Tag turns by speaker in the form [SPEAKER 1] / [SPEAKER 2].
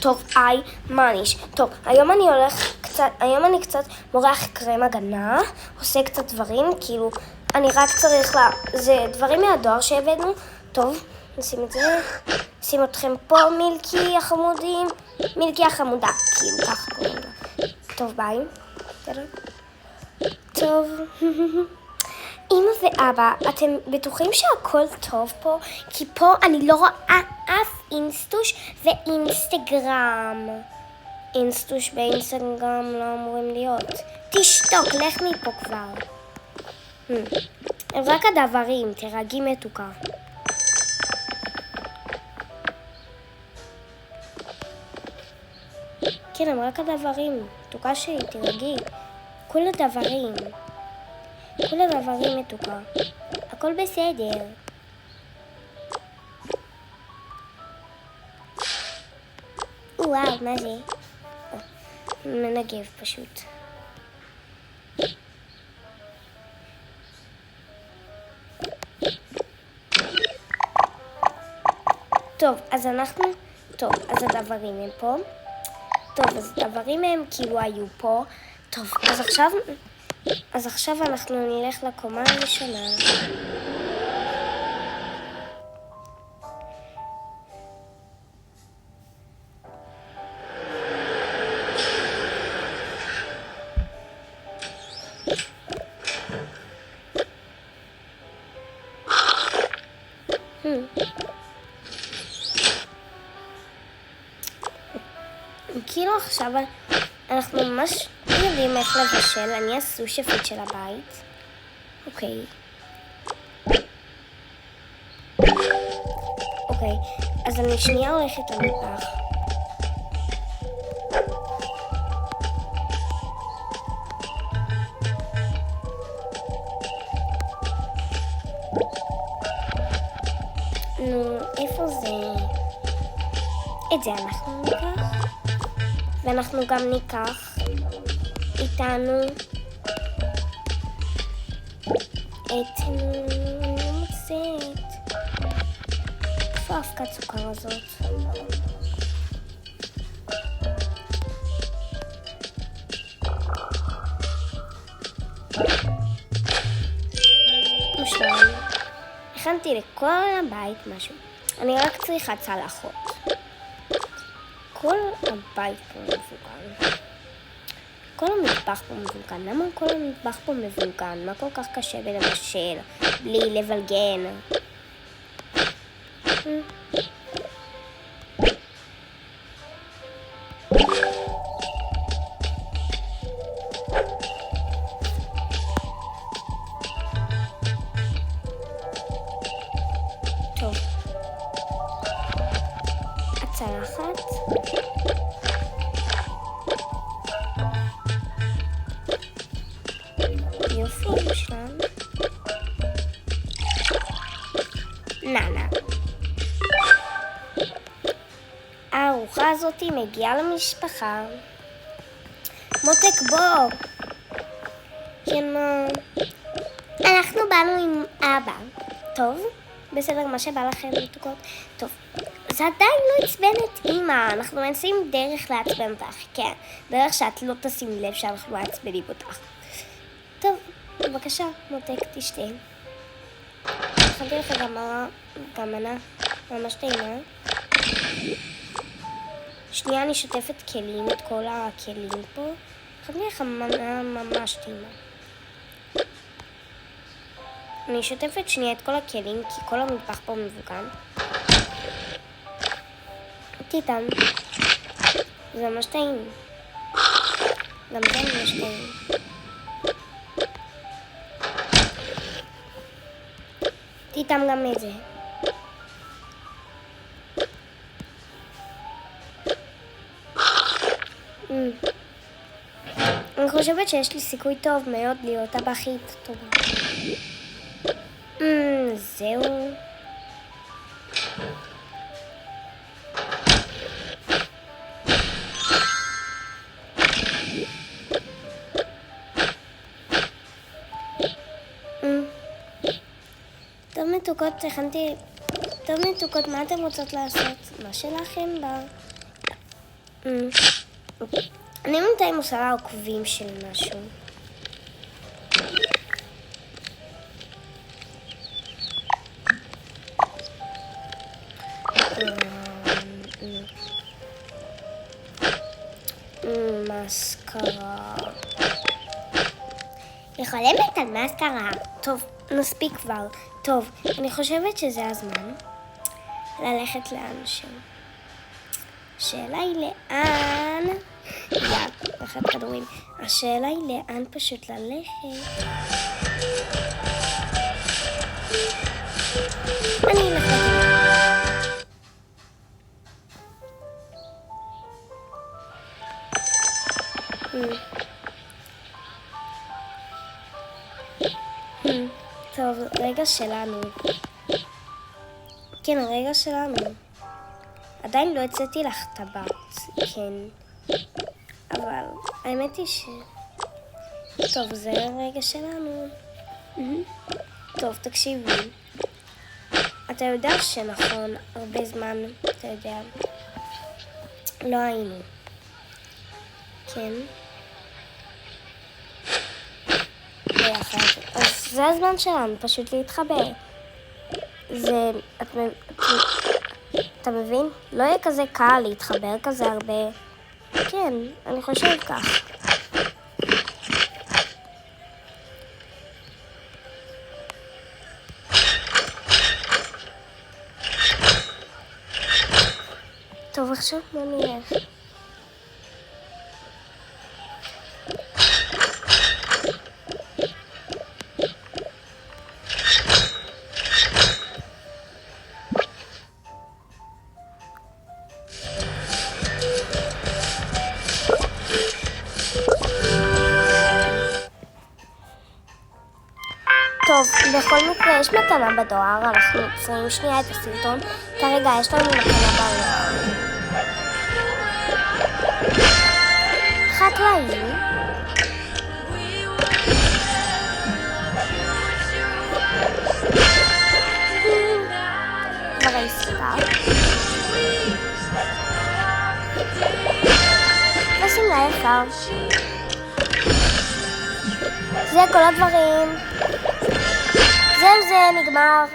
[SPEAKER 1] טוב, מניש. טוב, היום אני קצת מורח קרם הגנה, עושה קצת דברים, כאילו, אני רק צריך זה דברים מהדואר שהבאנו. טוב, נשים את זה. שים אתכם פה, מילקי החמודים. מילקי החמודה, כאילו, ככה קוראים לה. טוב, ביי. טוב. אמא ואבא, אתם בטוחים שהכל טוב פה? כי פה אני לא רואה אף אינסטוש ואינסטגרם. אינסטוש ואינסטגרם לא אמורים להיות. תשתוק, לך מפה כבר. הם רק הדברים, תרגי מתוקה. כן, הם רק הדברים. מתוקה שלי, תרגי. כל הדברים. כל הדברים מתוקה. הכל בסדר. וואו, מה זה? מנגב פשוט. טוב, אז הדברים הם פה. טוב, אז הדברים הם כאילו היו פה. טוב, אז עכשיו אנחנו נלך לקומה הראשונה. כאילו עכשיו אנחנו ממש יודעים איך לבשל. אני הסושפית של הבית. אוקיי, אז אני שנייה הולכת למטבח. נו, איפה זה? את זה אנחנו ניקח. ואנחנו גם ניקח איתנו אני מוצאת. איפה אבקת סוכר הזאת? מושלם. הכנתי לכל הבית משהו. אני רק צריכה צלחות. כל הבית פה מבוגן. כל המטבח פה מבולגן. למה כל המטבח פה מבולגן? מה כל כך קשה בלבשל? בלי לבלגן. טוב. הצלחת. יופי, מושלם. ננה. הארוחה הזאת מגיעה למשפחה. מותק בוא. כן, מה? אנחנו באנו עם אבא. טוב, בסדר, מה שבא לכם מתוקות. טוב, זה עדיין לא עצבן את אמא. אנחנו מנסים דרך לעצבן אותך. כן, דרך שאת לא תשים לב שאנחנו מעצבנים אותך. טוב, בבקשה, מותק, תשתה. הכנתי לך גם מנה ממש טעימה. שנייה, אני שוטפת כלים, את כל הכלים פה. הכנתי לך מנה ממש טעימה. אני שוטפת שנייה את כל הכלים, כי כל המטבח פה מבוגן. תיתן. זה ממש טעים. גם זה ממש טעים. תיתם גם את זה. אני חושבת שיש לי סיכוי טוב מאוד להיות הבכית טובה. זהו. טוב מתוקות, הכנתי... טוב מתוקות, מה אתם רוצות לעשות? מה שלכם בא? אני בינתיים עושה לה עוקבים של משהו. מסקרה. היא חולמת על מסקרה. טוב, נספיק כבר. טוב, אני חושבת שזה הזמן ללכת לאנשהו. השאלה היא לאן... אחד כדורים. השאלה היא לאן פשוט ללכת. אני אלך טוב, רגע שלנו. כן, הרגע שלנו. עדיין לא הצאתי לך טבעת, כן. אבל האמת היא ש... טוב, זה הרגע שלנו. טוב, תקשיבי. אתה יודע שנכון, הרבה זמן, אתה יודע, לא היינו. כן. ביחד. אז זה הזמן שלנו, פשוט להתחבר. זה... אתה מבין? לא יהיה כזה קל להתחבר כזה הרבה. כן, אני חושב כך. טוב, עכשיו בוא נלך. טוב, בכל מקרה יש מתנה בדואר, אנחנו עוצרים שנייה את הסרטון. כרגע יש לנו מתנה בדואר. חקלאים. דברי סוכר. ושמלה יקר. זה כל הדברים. זהו זה, נגמר.